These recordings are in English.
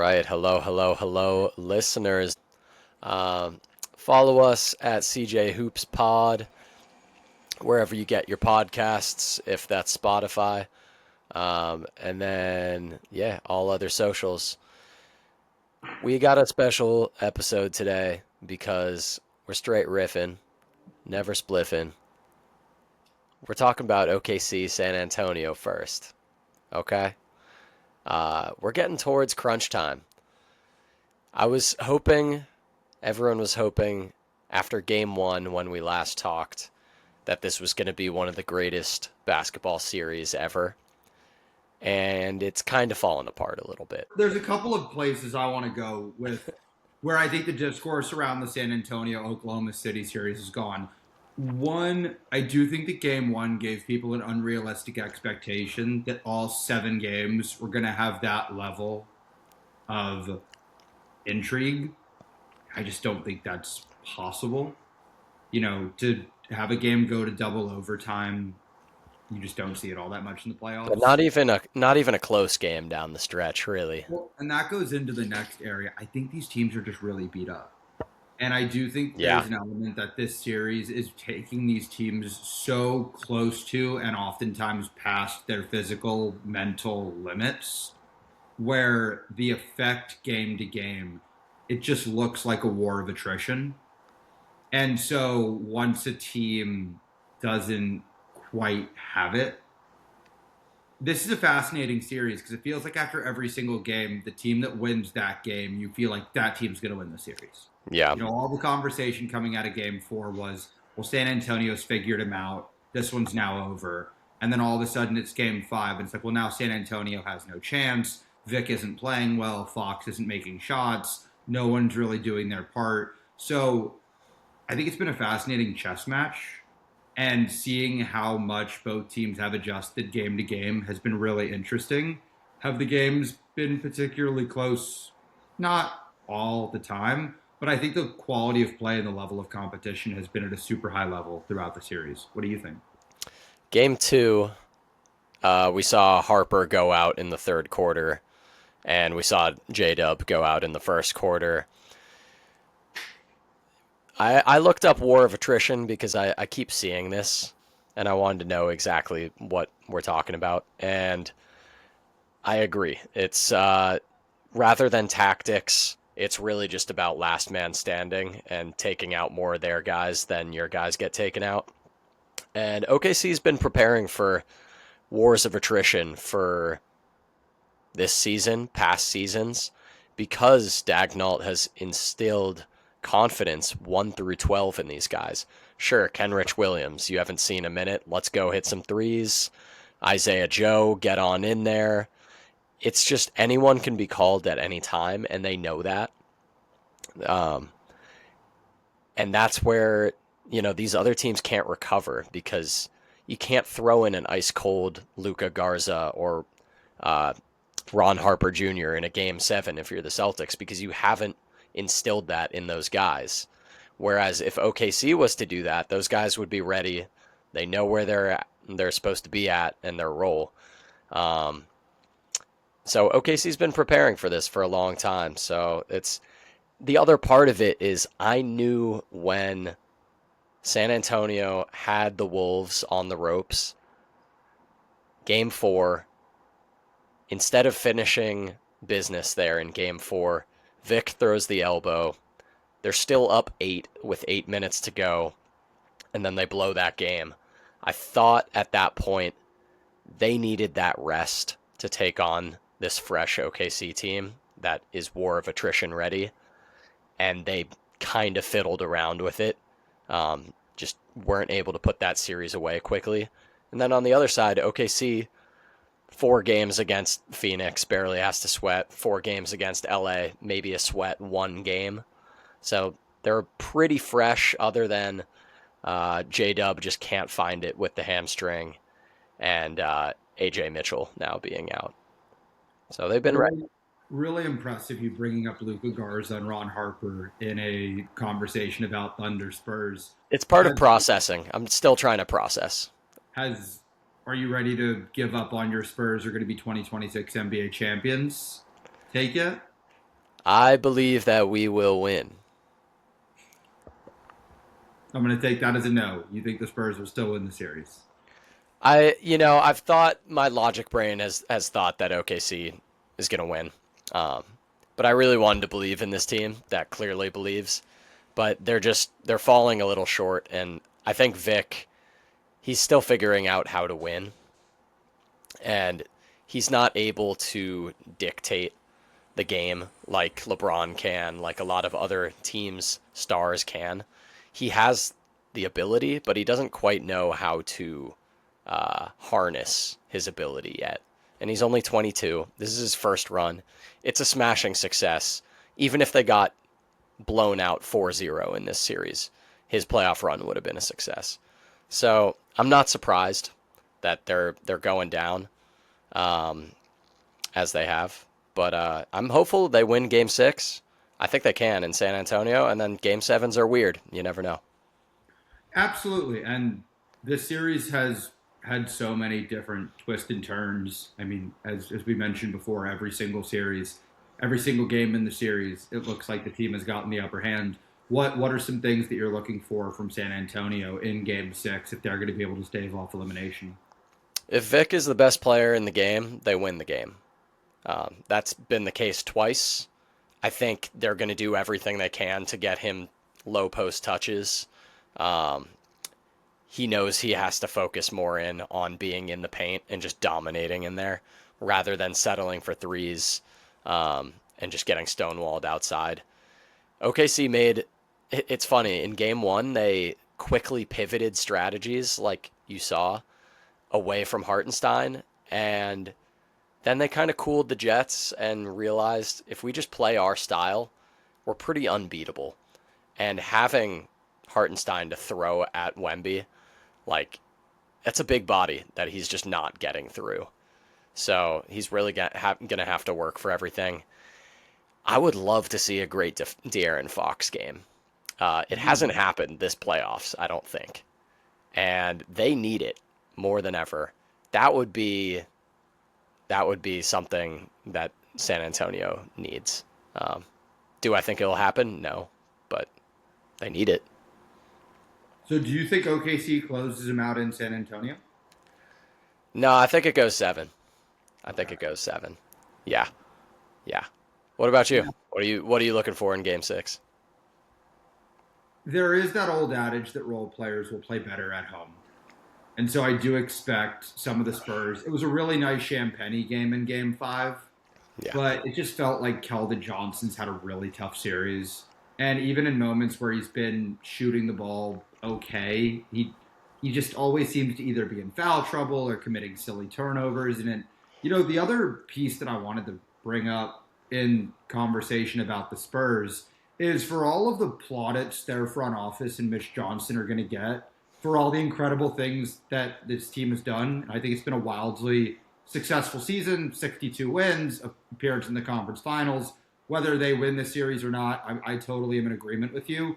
right. Hello, hello, hello, listeners. Um, Follow us at CJ Hoops Pod, wherever you get your podcasts, if that's Spotify. And then, yeah, all other socials. We got a special episode today because we're straight riffing, never spliffing. We're talking about OKC San Antonio first, okay? We're getting towards crunch time. I was hoping Everyone was hoping after game one, when we last talked, that this was going to be one of the greatest basketball series ever. And it's kind of fallen apart a little bit. There's a couple of places I want to go with where I think the discourse around the San Antonio Oklahoma City series is gone. One, I do think that game one gave people an unrealistic expectation that all 7 games were going to have that level of intrigue. I just don't think that's possible. To have a game go to double overtime, you just don't see it all that much in the But playoffs. not even a close game down the stretch, really. Well, and that goes into the next area. I think these teams are just really beat up. And I do think Yeah. there's an element that this series is taking these teams so close to and oftentimes past their physical, mental limits, where the effect game to game, it just looks like a war of attrition. And so once a team doesn't quite have it, this is a fascinating series because it feels like after every single game, the team that wins that game, you feel like that team's going to win the series. Yeah. All the conversation coming out of game four was, well, San Antonio's figured him out. This one's now over. And then all of a sudden it's game five. And it's like, well, now San Antonio has no chance. Vic isn't playing well. Fox isn't making shots. No one's really doing their part. So I think it's been a fascinating chess match. And seeing how much both teams have adjusted game to game has been really interesting. Have the games been particularly close? Not all the time, but I think the quality of play and the level of competition has been at a super high level throughout the series. What do you think? Game two, we saw Harper go out in the third quarter, and we saw J Dub go out in the first quarter. I looked up War of Attrition because I keep seeing this, and I wanted to know exactly what we're talking about. And I agree. It's rather than tactics, it's really just about last man standing and taking out more of their guys than your guys get taken out. And OKC's been preparing for wars of attrition for this season, past seasons, because Dagnall has instilled confidence 1 through 12 in these guys. Sure, Kenrich Williams, you haven't seen a minute. Let's go hit some threes. Isaiah Joe, get on in there. It's just anyone can be called at any time, and they know that. Um, and that's where, these other teams can't recover because you can't throw in an ice cold Luca Garza or uh, Ron Harper Jr. in a game seven if you're the Celtics because you haven't instilled that in those guys. Whereas if OKC was to do that, those guys would be ready. They know where they're supposed to be at and their role. Um, so OKC's been preparing for this for a long time. So it's the other part of it is I knew when San Antonio had the Wolves on the ropes, game four, instead of finishing business there in game four, Vic throws the elbow. They're still up 8 with 8 minutes to go, and then they blow that game. I thought at that point they needed that rest to take on this fresh OKC team that is war of attrition ready, and they kind of fiddled around with it. Just weren't able to put that series away quickly. And then on the other side, OKC, 4 games against Phoenix, barely has to sweat. 4 games against LA, maybe a sweat 1 game. So they're pretty fresh, other than J Dub just can't find it with the hamstring, and AJ Mitchell now being out. So they've been ready. Really, really impressive you bringing up Luca Garza and Ron Harper in a conversation about Thunder Spurs. It's part of Has, processing. I'm still trying to process. has are you ready to give up on your Spurs are going to be 2026 NBA champions? Take it? I believe that we will win. I'm going to take that as a no. You think the Spurs will still win the series? I've thought my logic brain has thought that OKC is going to win. Um, but I really wanted to believe in this team that clearly believes, but they're falling a little short, and I think Vic, he's still figuring out how to win, and he's not able to dictate the game like LeBron can, like a lot of other teams' stars can. He has the ability, but he doesn't quite know how to harness his ability yet. And he's only 22. This is his first run. It's a smashing success. Even if they got blown out 4-0 in this series, his playoff run would have been a success. So I'm not surprised that they're going down um, as they have. But I'm hopeful they win Game 6. I think they can in San Antonio, and then Game 7s are weird. You never know. Absolutely. And this series has had so many different twists and turns. I mean, as we mentioned before, every single series, every single game in the series, it looks like the team has gotten the upper hand. What are some things that you're looking for from San Antonio in Game 6 if they're going to be able to stave off elimination? If Vic is the best player in the game, they win the game. That's been the case twice. I think they're going to do everything they can to get him low post touches. Um, he knows he has to focus more in on being in the paint and just dominating in there rather than settling for threes and just getting stonewalled outside. OKC made it's funny in game one they quickly pivoted strategies like you saw away from Hartenstein, and then they kind of cooled the Jets and realized if we just play our style, we're pretty unbeatable. And having Hartenstein to throw at Wemby, like, that's a big body that he's just not getting through. So he's really going to have to work for everything. I would love to see a great De'Aaron Fox game. It hasn't happened this playoffs, I don't think. And they need it more than ever. That would be something that San Antonio needs. Um, do I think it'll happen? No, but they need it. So do you think OKC closes him out in San Antonio? No, I think it goes 7. I think Okay. it goes 7. Yeah, yeah. What about you? What are you looking for in Game 6? There is that old adage that role players will play better at home. And so I do expect some of the Spurs. It was a really nice Champagne game in Game 5, Yeah, but it just felt like Keldon Johnson's had a really tough series. And even in moments where he's been shooting the ball okay, he just always seems to either be in foul trouble or committing silly turnovers. And the other piece that I wanted to bring up in conversation about the Spurs is for all of the plaudits their front office and Mitch Johnson are going to get for all the incredible things that this team has done. I think it's been a wildly successful season, 62 wins, appearance in the conference finals. Whether they win the series or not, I totally am in agreement with you.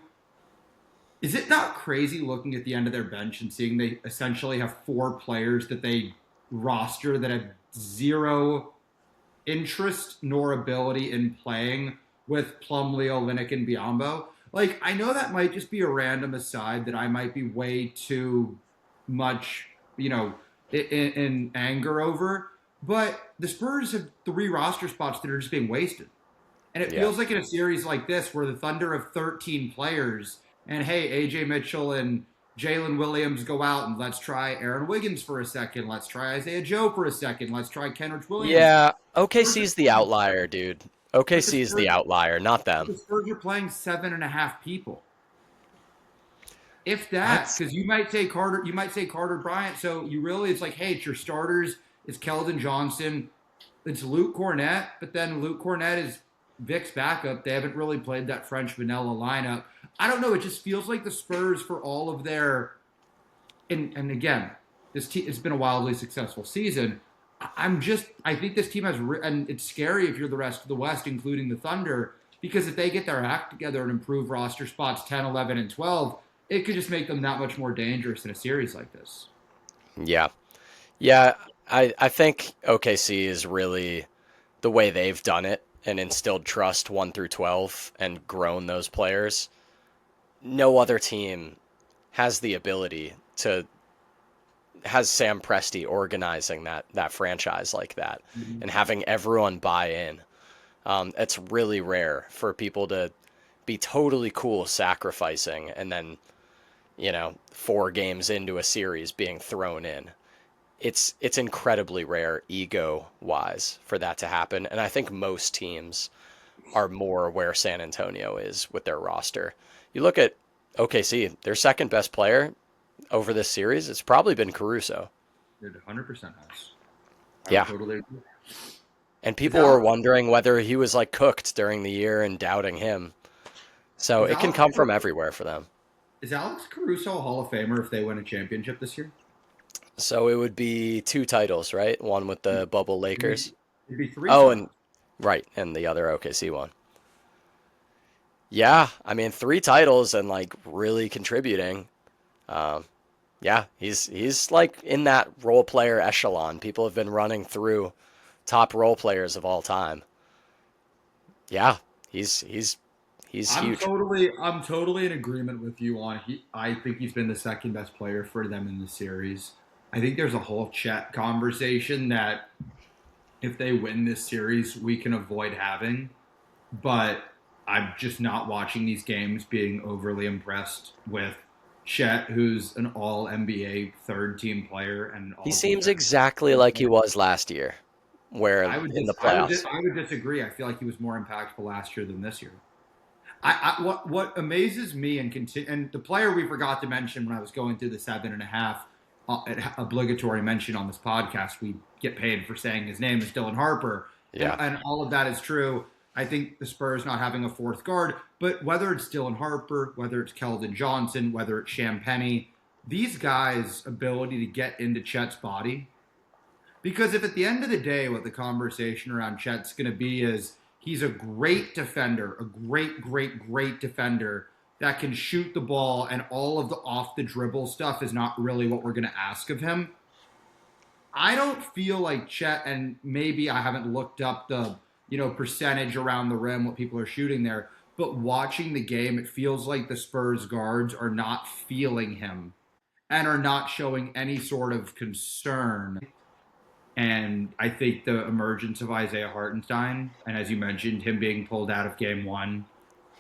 Is it not crazy looking at the end of their bench and seeing they essentially have 4 players that they roster that have zero interest nor ability in playing with Plumlee, Olynyk, and Biyombo? Like, I know that might just be a random aside that I might be way too much, in anger over, but the Spurs have 3 roster spots that are just being wasted. And it yeah, feels like in a series like this where the Thunder have 13 players and hey, AJ Mitchell and Jalen Williams go out and let's try Aaron Wiggins for a second. Let's try Isaiah Joe for a second. Let's try Kenrich Williams. yeah. Spurs are OKC's the playing, outlier, dude. but the OKC's the Spurs, outlier, not but them. the Spurs are playing 7.5 people. If that, That's because you might say Carter Bryant. So it's like, hey, it's your starters. It's Keldon Johnson. It's Luke Cornett, but then Luke Cornett is Vic's backup. They haven't really played that French vanilla lineup. I don't know. It just feels like the Spurs, for all of their, and again, it's been a wildly successful season. I think this team has, and it's scary if you're the rest of the West, including the Thunder, because if they get their act together and improve roster spots 10, 11, and 12, it could just make them that much more dangerous in a series like this. yeah, yeah. I think OKC is really the way they've done it and instilled trust 1 through 12 and grown those players, no other team has the ability to has Sam Presti organizing that franchise like that and having everyone buy in. It's really rare for people to be totally cool sacrificing and then, 4 games into a series being thrown in. It's incredibly rare ego wise for that to happen, and I think most teams are more where San Antonio is with their roster. You look at OKC, their second best player over this series, it's probably been Caruso. It 100% has. I would Yeah. totally agree. And Is people were Alex, wondering whether he was like cooked during the year and doubting him. So is it can Alex come from everywhere for them. is Alex Caruso a Hall of Famer if they win a championship this year? So it would be 2 titles, right? One with the bubble It'd be, Lakers. it'd be three Oh, and titles. right, and the other OKC one. Yeah, I mean 3 titles and like really contributing. Um, yeah, he's like in that role player echelon. People have been running through top role players of all time. Yeah, he's huge. I'm totally in agreement with you on I think he's been the second best player for them in the series. I think there's a whole chat conversation that if they win this series, we can avoid having. But I'm just not watching these games being overly impressed with Chet, who's an all NBA third team player and He all seems defense. exactly like he was last year, where in the playoffs. I would disagree. I feel like he was more impactful last year than this year. What amazes me and the player we forgot to mention when I was going through the 7.5 obligatory mention on this podcast, we get paid for saying his name is Dylan Harper, Yeah. and all of that is true. I think the Spurs not having a fourth guard, but whether it's Dylan Harper, whether it's Keldon Johnson, whether it's Champagnie, these guys' ability to get into Chet's body. Because if at the end of the day, what the conversation around Chet's going to be is he's a great defender, a great defender that can shoot the ball, and all of the off the dribble stuff is not really what we're going to ask of him. I don't feel like Chet, and maybe I haven't looked up the percentage around the rim, what people are shooting there, but watching the game, it feels like the Spurs guards are not feeling him and are not showing any sort of concern. And I think the emergence of Isaiah Hartenstein, and as you mentioned, him being pulled out of game one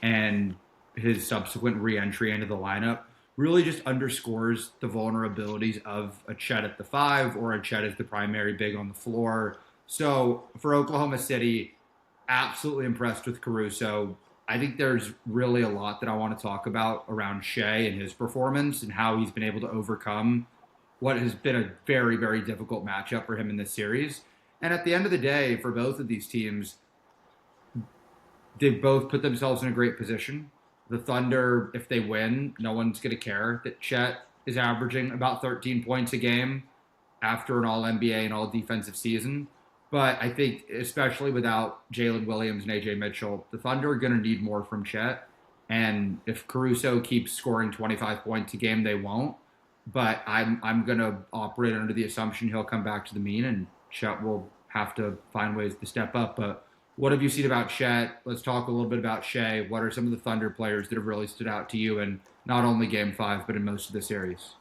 and his subsequent re-entry into the lineup really just underscores the vulnerabilities of a Chet at the 5 or a Chet as the primary big on the floor. So for Oklahoma City, absolutely impressed with Caruso. I think there's really a lot that I want to talk about around Shea and his performance and how he's been able to overcome what has been a very, very difficult matchup for him in this series. And at the end of the day, for both of these teams, they've both put themselves in a great position. The Thunder, if they win, no one's going to care that Chet is averaging about 13 points a game after an All-NBA and All-Defensive season. But I think, especially without Jalen Williams and AJ Mitchell, the Thunder are going to need more from Chet. And if Caruso keeps scoring 25 points a game, they won't. But I'm going to operate under the assumption he'll come back to the mean, and Chet will have to find ways to step up. But what have you seen about Chet? Let's talk a little bit about Shea. What are some of the Thunder players that have really stood out to you in not only Game 5, but in most of the series?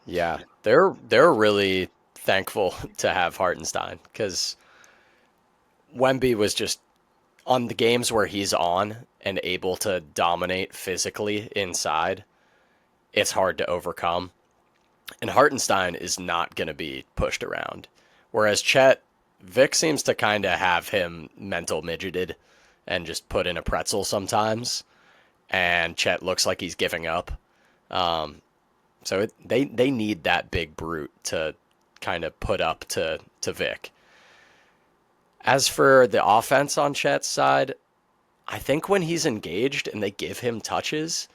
Yeah, they're really thankful to have Hartenstein because Wemby was just on the games where he's on and able to dominate physically inside. It's hard to overcome. And Hartenstein is not going to be pushed around. Whereas Chet, Vic seems to kind of have him mental midgeted and just put in a pretzel sometimes. And Chet looks like he's giving up. They need that big brute to kind of put up to Vic. As for the offense on Chet's side, I think when he's engaged and they give him touches,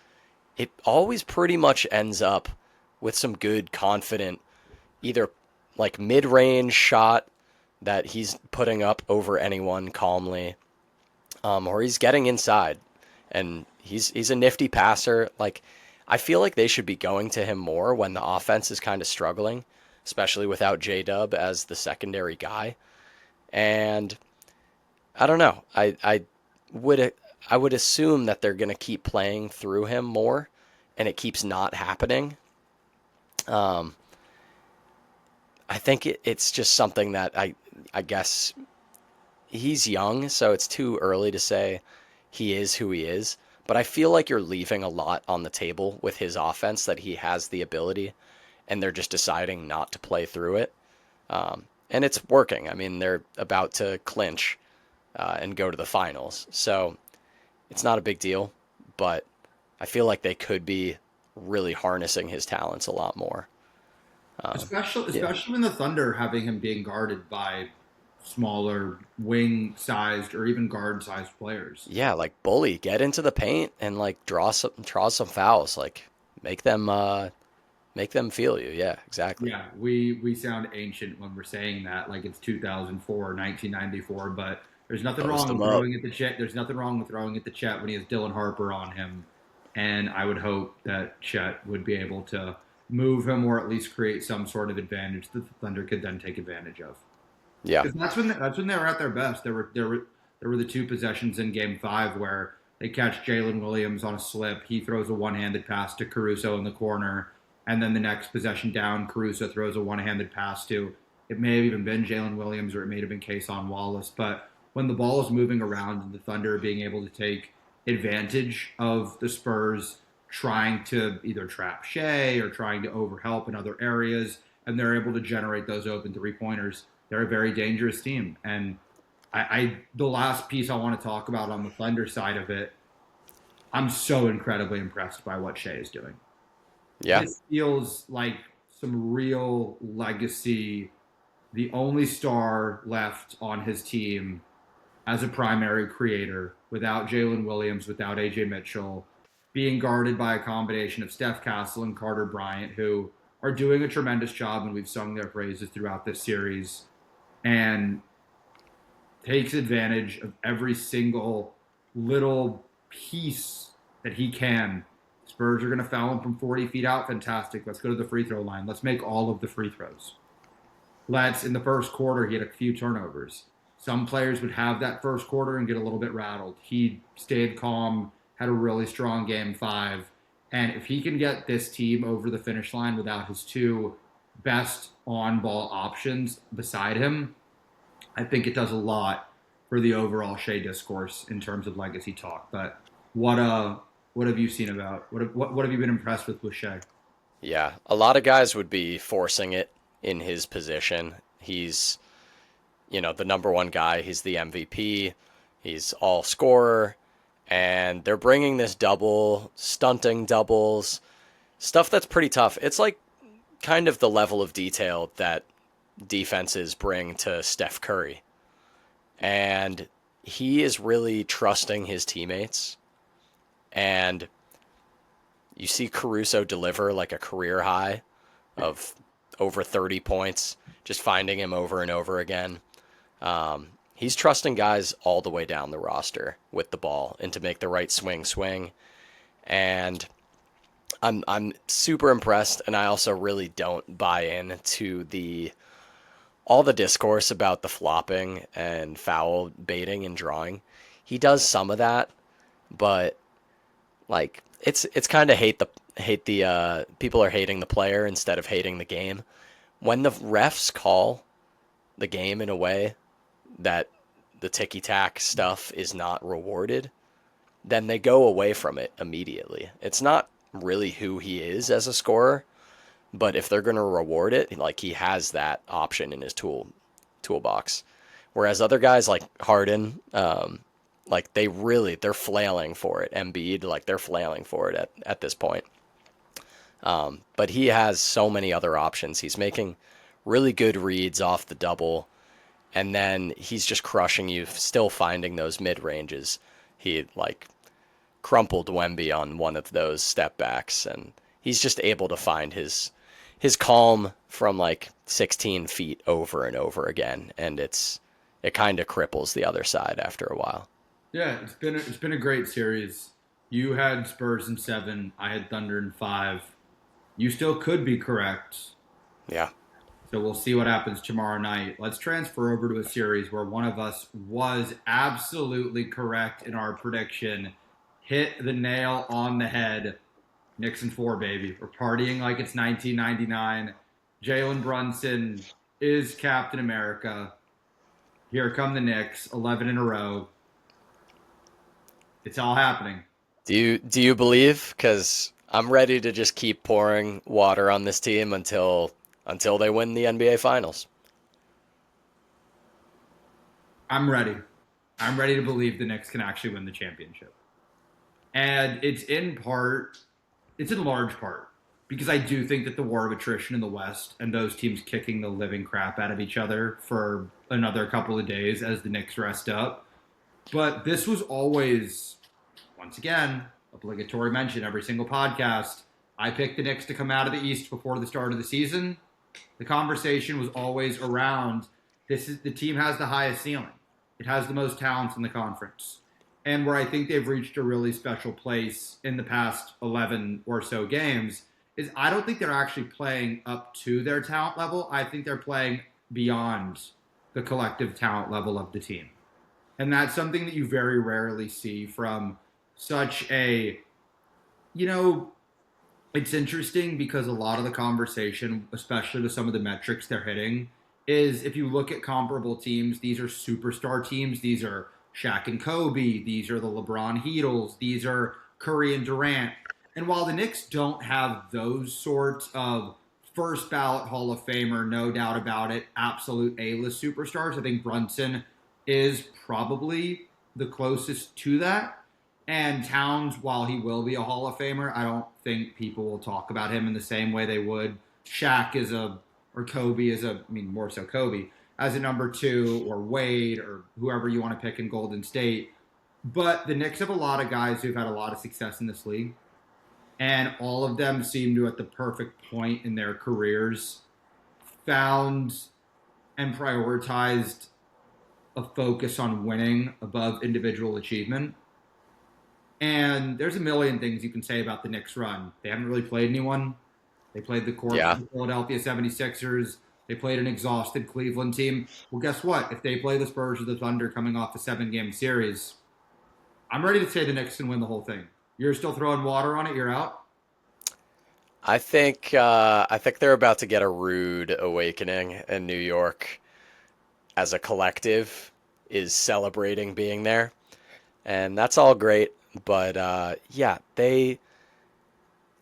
it always pretty much ends up with some good, confident, either like mid-range shot that he's putting up over anyone calmly, or he's getting inside, and he's a nifty passer. Like I feel like they should be going to him more when the offense is kind of struggling, especially without J Dub as the secondary guy. And I don't know. Would I would assume that they're going to keep playing through him more, and it keeps not happening. Um, I think it's just something that I guess he's young, so it's too early to say he is who he is. But I feel like you're leaving a lot on the table with his offense that he has the ability, and they're just deciding not to play through it. And it's working. I mean, they're about to clinch and go to the finals, so it's not a big deal. But I feel like they could be really harnessing his talents a lot more. Yeah. Especially when the Thunder having him being guarded by smaller wing-sized or even guard-sized players. Yeah, like bully, get into the paint and like draw some fouls, like make them make them feel you. Yeah, exactly. Yeah, we sound ancient when we're saying that, like it's 2004, 1994. But there's nothing Post wrong them with up. throwing at the Chet. There's nothing wrong with throwing at the Chet when he has Dylan Harper on him, and I would hope that Chet would be able to move him or at least create some sort of advantage that the Thunder could then take advantage of. Yeah. Because that's when they were at their best. There were the two possessions in Game Five where they catch Jalen Williams on a slip. He throws a one-handed pass to Caruso in the corner, and then the next possession down, Caruso throws a one-handed pass to. It may have even been Jalen Williams, or it may have been Kason Wallace. But when the ball is moving around, and the Thunder being able to take advantage of the Spurs trying to either trap Shea or trying to overhelp in other areas, and they're able to generate those open three-pointers, they're a very dangerous team. And the last piece I want to talk about on the Thunder side of it, I'm so incredibly impressed by what Shea is doing. Yeah. This feels like some real legacy. The only star left on his team as a primary creator without Jalen Williams, without AJ Mitchell, being guarded by a combination of Steph Castle and Carter Bryant, who are doing a tremendous job, and we've sung their praises throughout this series, and takes advantage of every single little piece that he can. Spurs are going to foul him from 40 feet out. Fantastic. Let's go to the free throw line. Let's make all of the free throws. In the first quarter, he had a few turnovers. Some players would have that first quarter and get a little bit rattled. He stayed calm, had a really strong game five. And if he can get this team over the finish line without his two best on ball options beside him, I think it does a lot for the overall Shea discourse in terms of legacy talk. But what have you seen about what have you been impressed with Shea? Yeah. A lot of guys would be forcing it in his position. He's, the number one guy. He's the MVP. He's all scorer. And they're bringing this double, stunting doubles, stuff that's pretty tough. It's like kind of the level of detail that defenses bring to Steph Curry. And he is really trusting his teammates. And you see Caruso deliver like a career high of over 30 points, just finding him over and over again. He's trusting guys all the way down the roster with the ball and to make the right swing. And I'm super impressed, and I also really don't buy in to the all the discourse about the flopping and foul baiting and drawing. He does some of that, but like it's kind of hate the people are hating the player instead of hating the game. When the refs call the game in a way that the ticky tack stuff is not rewarded, then they go away from it immediately. It's not really who he is as a scorer, but if they're going to reward it, like he has that option in his toolbox. Whereas other guys like Harden, like they're flailing for it. Embiid, like they're flailing for it at this point. But he has so many other options. He's making really good reads off the double, and then he's just crushing you, still finding those mid ranges. He like crumpled Wemby on one of those step backs, and he's just able to find his calm from like 16 feet over and over again, and it kind of cripples the other side after a while. Yeah, it's been a great series. You had Spurs in seven. I had Thunder in five. You still could be correct. Yeah. So we'll see what happens tomorrow night. Let's transfer over to a series where one of us was absolutely correct in our prediction. Hit the nail on the head. Knicks in 4, baby. We're partying like it's 1999. Jalen Brunson is Captain America. Here come the Knicks, 11 in a row. It's all happening. Do you believe? Because I'm ready to just keep pouring water on this team until they win the NBA Finals. I'm ready. I'm ready to believe the Knicks can actually win the championship. And it's in large part, because I do think that the war of attrition in the West and those teams kicking the living crap out of each other for another couple of days as the Knicks rest up. But this was always, once again, obligatory mention every single podcast. I picked the Knicks to come out of the East before the start of the season. The conversation was always around the team has the highest ceiling. It has the most talents in the conference. And where I think they've reached a really special place in the past 11 or so games is I don't think they're actually playing up to their talent level. I think they're playing beyond the collective talent level of the team. And that's something that you very rarely see from such a, it's interesting because a lot of the conversation, especially with some of the metrics they're hitting, is if you look at comparable teams, these are superstar teams. These are Shaq and Kobe. These are the LeBron Heatles. These are Curry and Durant. And while the Knicks don't have those sorts of first ballot Hall of Famer, no doubt about it, absolute A-list superstars, I think Brunson is probably the closest to that. And Towns, while he will be a Hall of Famer, I don't think people will talk about him in the same way they would Shaq or Kobe more so Kobe, as a number 2, or Wade, or whoever you want to pick in Golden State. But the Knicks have a lot of guys who've had a lot of success in this league. And all of them seem to, at the perfect point in their careers, found and prioritized a focus on winning above individual achievement. And there's a million things you can say about the Knicks run. They haven't really played anyone. They played the core of the Philadelphia 76ers. They played an exhausted Cleveland team. Well, guess what? If they play the Spurs or the Thunder coming off a 7-game series, I'm ready to say the Knicks can win the whole thing. You're still throwing water on it? You're out? I think they're about to get a rude awakening, and New York, as a collective, is celebrating being there, and that's all great. But they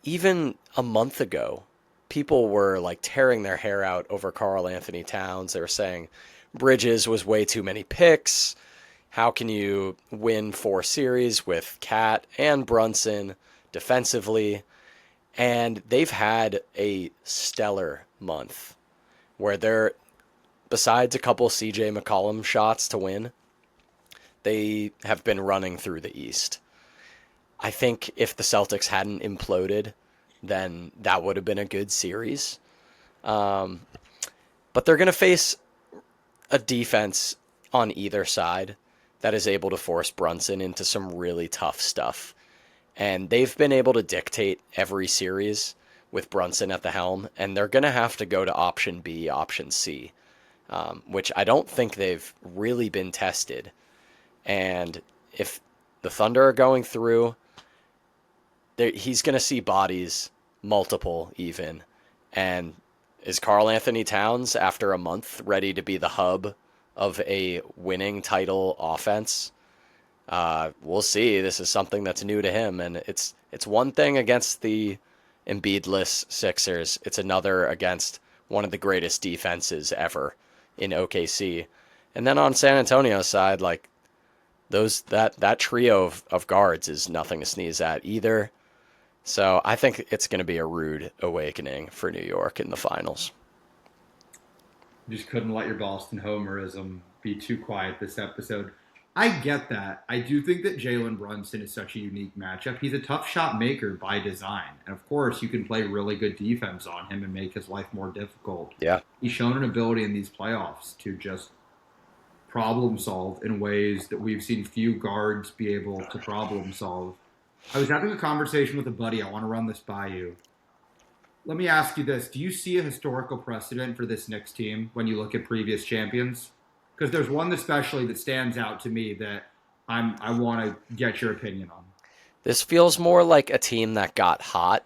even a month ago, people were like tearing their hair out over Karl Anthony Towns. They were saying Bridges was way too many picks. How can you win 4 series with Cat and Brunson defensively? And they've had a stellar month where they're, besides a couple CJ McCollum shots to win, they have been running through the East. I think if the Celtics hadn't imploded, then that would have been a good series. But they're going to face a defense on either side that is able to force Brunson into some really tough stuff. And they've been able to dictate every series with Brunson at the helm, and they're going to have to go to option B, option C, which I don't think they've really been tested. And if the Thunder are going through, he's going to see bodies, multiple even. And is Karl Anthony Towns, after a month, ready to be the hub of a winning title offense? We'll see. This is something that's new to him, and it's one thing against the Embiid-less Sixers. It's another against one of the greatest defenses ever in OKC. And then on San Antonio's side, like that trio of guards is nothing to sneeze at either. So I think it's going to be a rude awakening for New York in the finals. You just couldn't let your Boston homerism be too quiet this episode. I get that. I do think that Jalen Brunson is such a unique matchup. He's a tough shot maker by design. And of course, you can play really good defense on him and make his life more difficult. Yeah. He's shown an ability in these playoffs to just problem solve in ways that we've seen few guards be able to problem solve. I was having a conversation with a buddy. I want to run this by you. let me ask you this: do you see a historical precedent for this Knicks team when you look at previous champions? Because there's one especially that stands out to me that I want to get your opinion on. This feels more like a team that got hot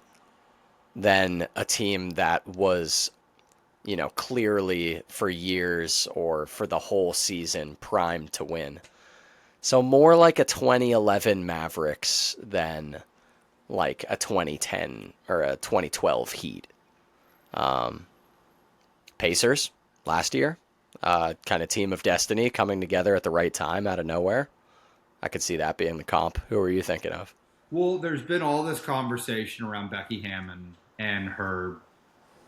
than a team that was, clearly for years or for the whole season primed to win. So more like a 2011 Mavericks than like a 2010 or a 2012 Heat. Um, Pacers last year, kind of team of destiny coming together at the right time out of nowhere. I could see that being the comp. Who are you thinking of? Well, there's been all this conversation around Becky Hammon and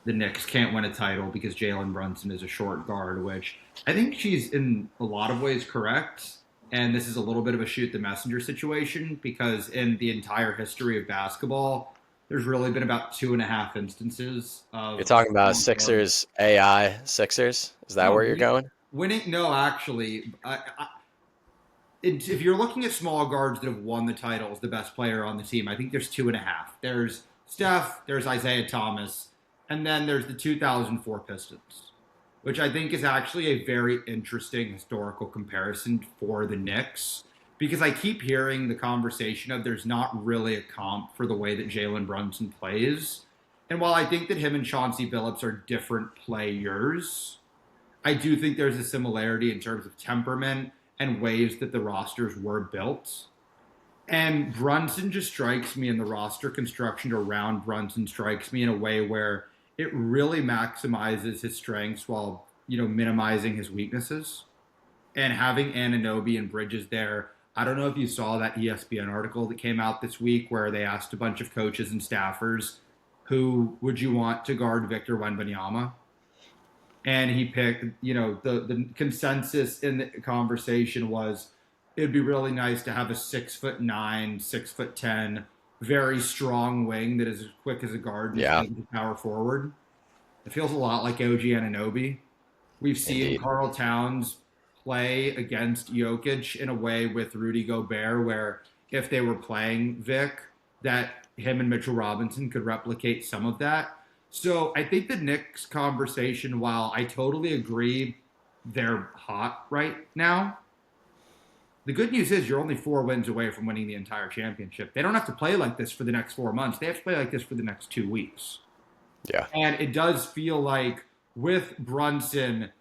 the Knicks can't win a title because Jalen Brunson is a short guard, which I think she's in a lot of ways correct. And this is a little bit of a shoot the messenger situation because in the entire history of basketball, there's really been about 2.5 instances of You're talking about Sixers AI Sixers. Is that no where you're going? winning. No, actually, if you're looking at small guards that have won the title as the best player on the team, I think there's 2.5. There's Steph, there's Isaiah Thomas, and then there's the 2004 Pistons, which I think is actually a very interesting historical comparison for the Knicks because I keep hearing the conversation of there's not really a comp for the way that Jalen Brunson plays. And while I think that him and Chauncey Billups are different players, I do think there's a similarity in terms of temperament and ways that the rosters were built. And Brunson just strikes me in the roster construction around Brunson strikes me in a way where it really maximizes his strengths while, minimizing his weaknesses. And having Anunoby and Bridges there, I don't know if you saw that ESPN article that came out this week where they asked a bunch of coaches and staffers, who would you want to guard Victor Wembanyama? And he picked, the consensus in the conversation was it'd be really nice to have a 6'9", 6'10", very strong wing that is as quick as a guard and Yeah, as power forward. It feels a lot like OG Anunoby. We've seen indeed. Karl Towns play against Jokic in a way with Rudy Gobert, where if they were playing Vic, that him and Mitchell Robinson could replicate some of that. So I think the Knicks conversation, while I totally agree they're hot right now, the good news is you're only 4 wins away from winning the entire championship. They don't have to play like this for the next 4 months. They have to play like this for the next 2 weeks. Yeah. And it does feel like with Brunson,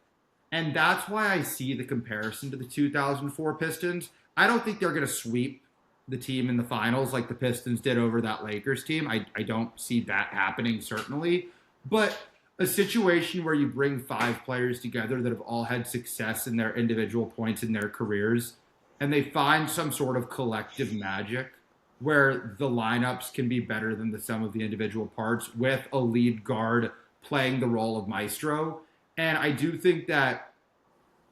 and that's why I see the comparison to the 2004 Pistons. I don't think they're going to sweep the team in the finals like the Pistons did over that Lakers team. I don't see that happening, certainly. But a situation where you bring 5 players together that have all had success in their individual points in their careers, and they find some sort of collective magic where the lineups can be better than the sum of the individual parts with a lead guard playing the role of maestro. And I do think that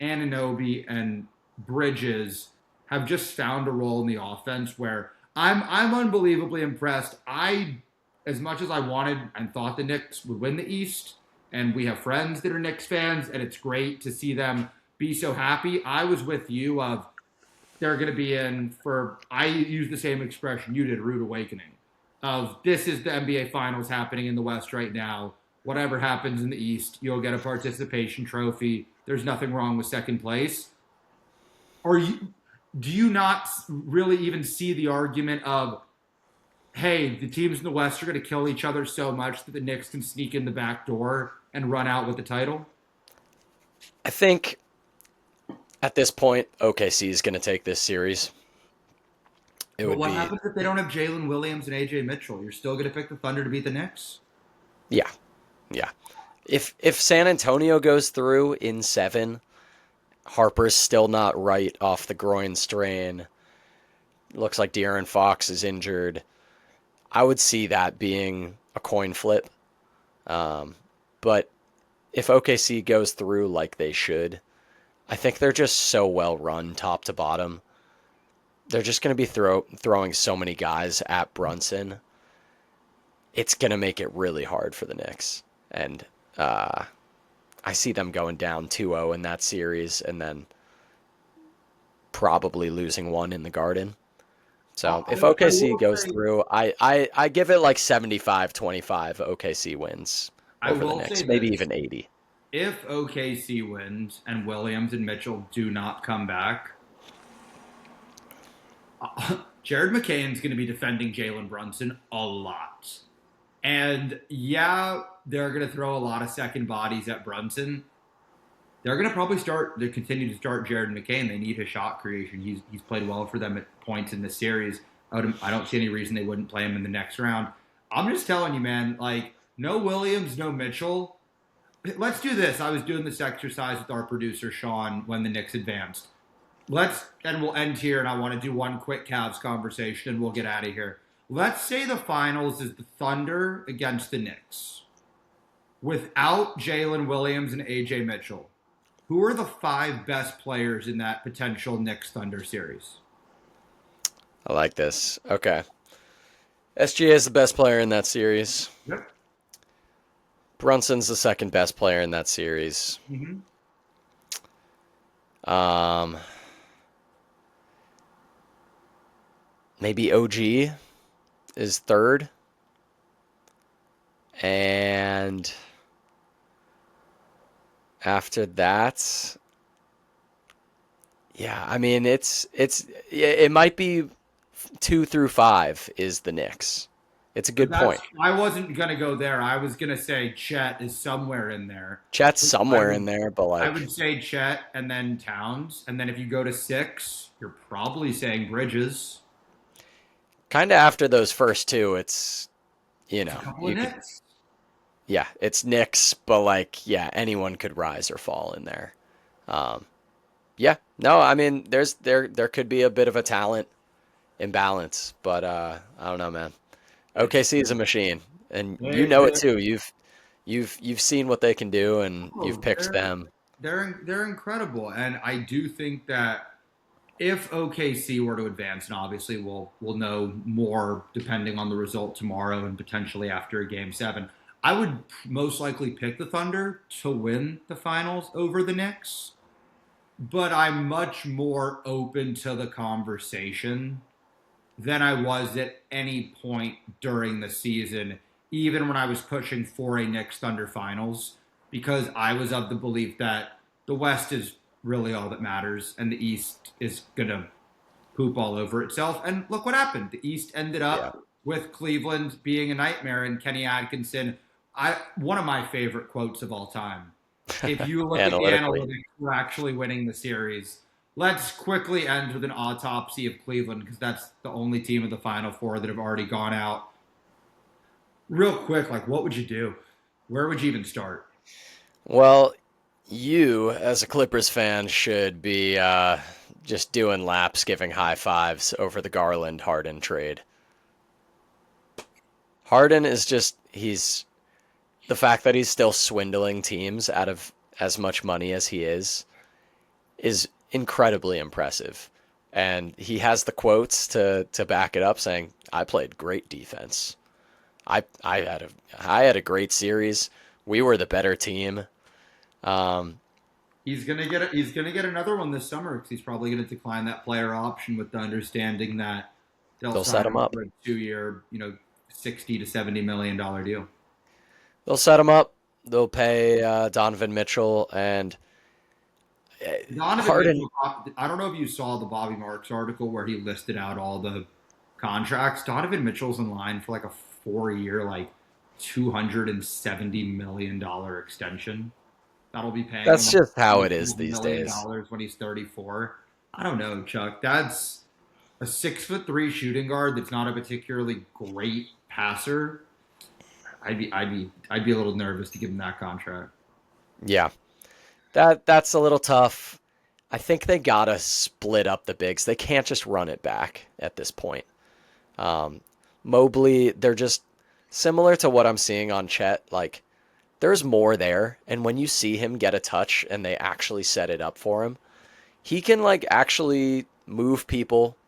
Anunoby and Bridges have just found a role in the offense where I'm unbelievably impressed. As much as I wanted and thought the Knicks would win the East, and we have friends that are Knicks fans, and it's great to see them be so happy. I was with you of they're going to be in for, I use the same expression you did, rude awakening, of this is the NBA Finals happening in the West right now. Whatever happens in the East, you'll get a participation trophy. There's nothing wrong with second place. Do you not really even see the argument of, hey, the teams in the West are going to kill each other so much that the Knicks can sneak in the back door and run out with the title? I think at this point, OKC is going to take this series. It But would what be, happens if they don't have Jalen Williams and AJ Mitchell? You're still going to pick the Thunder to beat the Knicks? yeah, yeah. If San Antonio goes through in 7, Harper's still not right off the groin strain. Looks like De'Aaron Fox is injured. I would see that being a coin flip. But if OKC goes through like they should, I think they're just so well run top to bottom. They're just going to be throwing so many guys at Brunson. It's going to make it really hard for the Knicks. And I see them going down 2-0 in that series and then probably losing one in the Garden. So if I OKC will goes say, through, I give it like 75-25 OKC wins I over the will say Knicks, maybe this: even 80. if OKC wins and Williams and Mitchell do not come back, Jared McCain's going to be defending Jalen Brunson a lot. And yeah, they're going to throw a lot of second bodies at Brunson. They're going to probably continue to start Jared McCain. They need his shot creation. He's played well for them at points in the series. I don't see any reason they wouldn't play him in the next round. I'm just telling you, man, like, no Williams, no Mitchell. Let's do this. I was doing this exercise with our producer, Sean, when the Knicks advanced. And we'll end here, and I want to do one quick Cavs conversation, and we'll get out of here. Let's say the finals is the Thunder against the Knicks without Jalen Williams and AJ Mitchell. Who are the 5 best players in that potential Knicks Thunder series? I like this. Okay. SGA is the best player in that series. Yep. Brunson's the second best player in that series. Mm-hmm. Um, maybe OG is third. And after that, yeah, I mean it might be 2 through 5 is the Knicks. It's a good point. I wasn't gonna go there. I was gonna say Chet is somewhere in there. Chet's I somewhere would in there, but I like would say Chet and then Towns, and then if you go to 6, you're probably saying Bridges. kind of after those first two, it's It's a couple of you could Knicks. yeah, it's Knicks, but like yeah, anyone could rise or fall in there. Um, yeah, no, I mean there could be a bit of a talent imbalance, but I don't know, man. It's OKC is a machine, and you they know it they're too. You've seen what they can do, and you've oh, picked them. they're incredible, and I do think that if OKC were to advance, and obviously we'll know more depending on the result tomorrow and potentially after a game 7, I would most likely pick the Thunder to win the finals over the Knicks. But I'm much more open to the conversation than I was at any point during the season, even when I was pushing for a Knicks Thunder finals, because I was of the belief that the West is really all that matters and the East is going to poop all over itself. And look what happened. The East ended Yeah, up with Cleveland being a nightmare and Kenny Atkinson. One of my favorite quotes of all time. If you look at the analytically. analytics, we're actually winning the series. Let's quickly end with an autopsy of Cleveland because that's the only team of the Final Four that have already gone out. Real quick, like what would you do? Where would you even start? Well, you as a Clippers fan should be just doing laps, giving high fives over the Garland Harden trade. Harden is just he's the fact that he's still swindling teams out of as much money as he is incredibly impressive. And he has the quotes to back it up saying, I played great defense. I had a great series. We were the better team. Um, He's gonna get another one this summer because he's probably gonna decline that player option with the understanding that they'll they'll set sign him him up. for a 2-year, 60 to 70 million dollar deal. They'll set him up. They'll pay Donovan Mitchell and Donovan Harden. Mitchell, I don't know if you saw the Bobby Marks article where he listed out all the contracts. Donovan Mitchell's in line for like a 4-year, like $270 million extension. That'll be paying him That's like just how it is $24 these million days. dollars when he's 34. I don't know, Chuck. That's a 6'3" shooting guard that's not a particularly great passer. I'd be a little nervous to give him that contract. Yeah, that's a little tough. I think they gotta split up the bigs. They can't just run it back at this point. Um, Mobley, they're just similar to what I'm seeing on Chet. Like there's more there, and when you see him get a touch and they actually set it up for him, he can like actually move people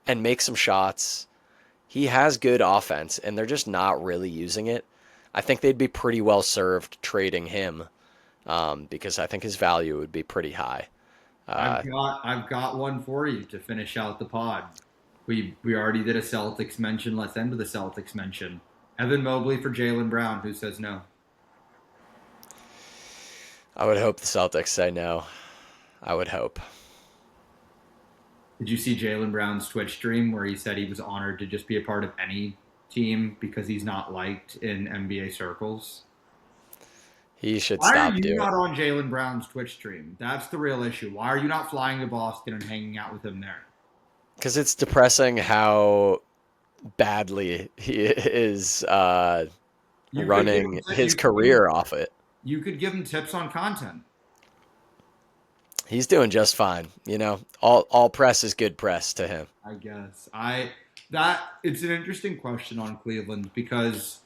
and make some shots. He has good offense, and they're just not really using it. I think they'd be pretty well served trading him because I think his value would be pretty high. Uh, I've got one for you to finish out the pod. We already did a Celtics mention. Let's end with a Celtics mention. Evan Mobley for Jalen Brown. Who says no? I would hope the Celtics say no. I would hope. Did you see Jalen Brown's Twitch stream where he said he was honored to just be a part of any team because he's not liked in NBA circles? He should Why are stop you doing not it. on Jalen Brown's Twitch stream? That's the real issue. Why are you not flying to Boston and hanging out with him there? Because it's depressing how badly he is You could give running him, his career off it. you could give him tips on content. He's doing just fine. All press is good press to him. I guess that it's an interesting question on Cleveland because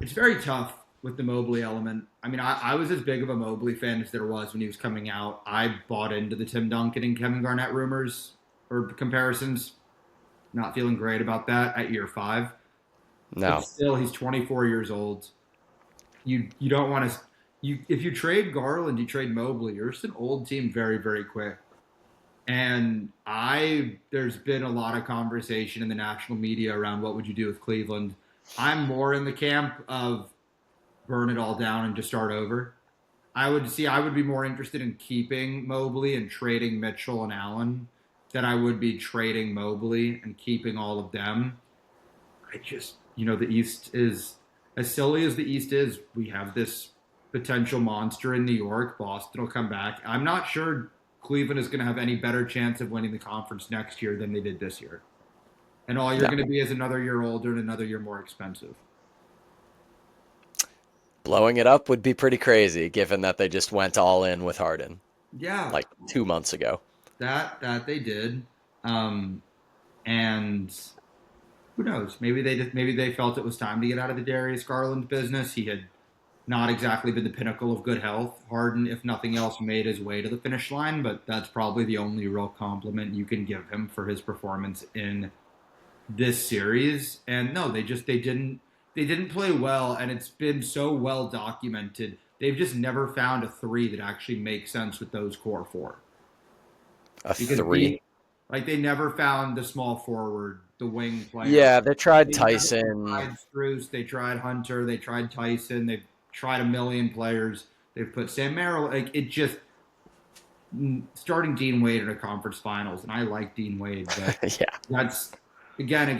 it's very tough with the Mobley element. I mean, I was as big of a Mobley fan as there was when he was coming out. I bought into the Tim Duncan and Kevin Garnett rumors or comparisons. Not feeling great about that at year 5. No. But still, he's 24 years old. You don't want to. If you trade Garland, you trade Mobley. You're just an old team very, very quick. And there's been a lot of conversation in the national media around what would you do with Cleveland. I'm more in the camp of burn it all down and just start over. I would be more interested in keeping Mobley and trading Mitchell and Allen than I would be trading Mobley and keeping all of them. The East is, as silly as the East is, we have this potential monster in New York. Boston will come back. I'm not sure Cleveland is going to have any better chance of winning the conference next year than they did this year. And all you're going to be is another year older and another year more expensive. Blowing it up would be pretty crazy given that they just went all in with Harden Yeah, like 2 months ago. that they did. And who knows? Maybe they felt it was time to get out of the Darius Garland business. He had not exactly been the pinnacle of good health. Harden, if nothing else, made his way to the finish line, but that's probably the only real compliment you can give him for his performance in this series. And no, they didn't play well, and it's been so well documented. They've just never found a 3 that actually makes sense with those core 4. A 3. They never found the small forward, the wing player. Yeah, they tried Tyson. They tried Strus, they tried Hunter, they tried Tyson, they've tried a million players. They've put Sam Merrill. Starting Dean Wade in a conference finals, and I like Dean Wade, but Yeah. that's again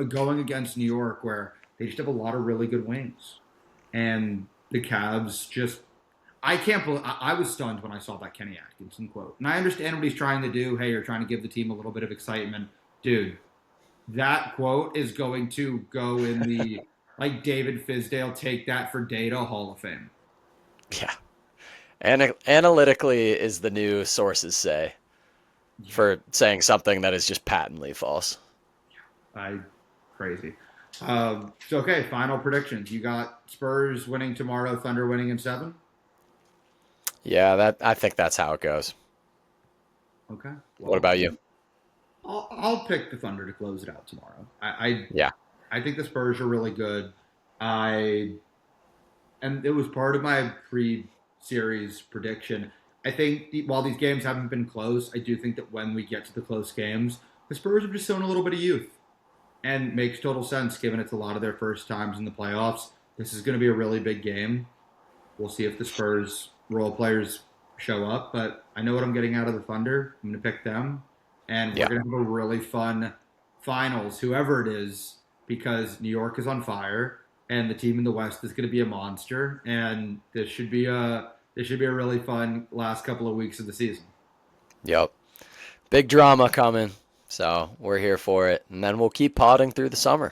going against New York, where they just have a lot of really good wings, and the Cavs just. I can't believe I was stunned when I saw that Kenny Atkinson quote. And I understand what he's trying to do. Hey, you're trying to give the team a little bit of excitement. Dude, that quote is going to go in the David Fizdale take that for data Hall of Fame. Yeah. Analytically is the new sources say for saying something that is just patently false. Crazy. Okay, final predictions. You got Spurs winning tomorrow, Thunder winning in 7? Yeah, I think that's how it goes. Okay. What about you? I'll pick the Thunder to close it out tomorrow. Yeah. I think the Spurs are really good. And it was part of my pre-series prediction. I think while these games haven't been close, I do think that when we get to the close games, the Spurs have just shown a little bit of youth. And makes total sense given it's a lot of their first times in the playoffs. This is going to be a really big game. We'll see if the Spurs role players show up, but I know what I'm getting out of the Thunder. I'm going to pick them. And we're going to have a really fun finals, whoever it is, because New York is on fire and the team in the West is going to be a monster. And this should be a really fun last couple of weeks of the season. Yep. Big drama coming. So we're here for it. And then we'll keep podding through the summer.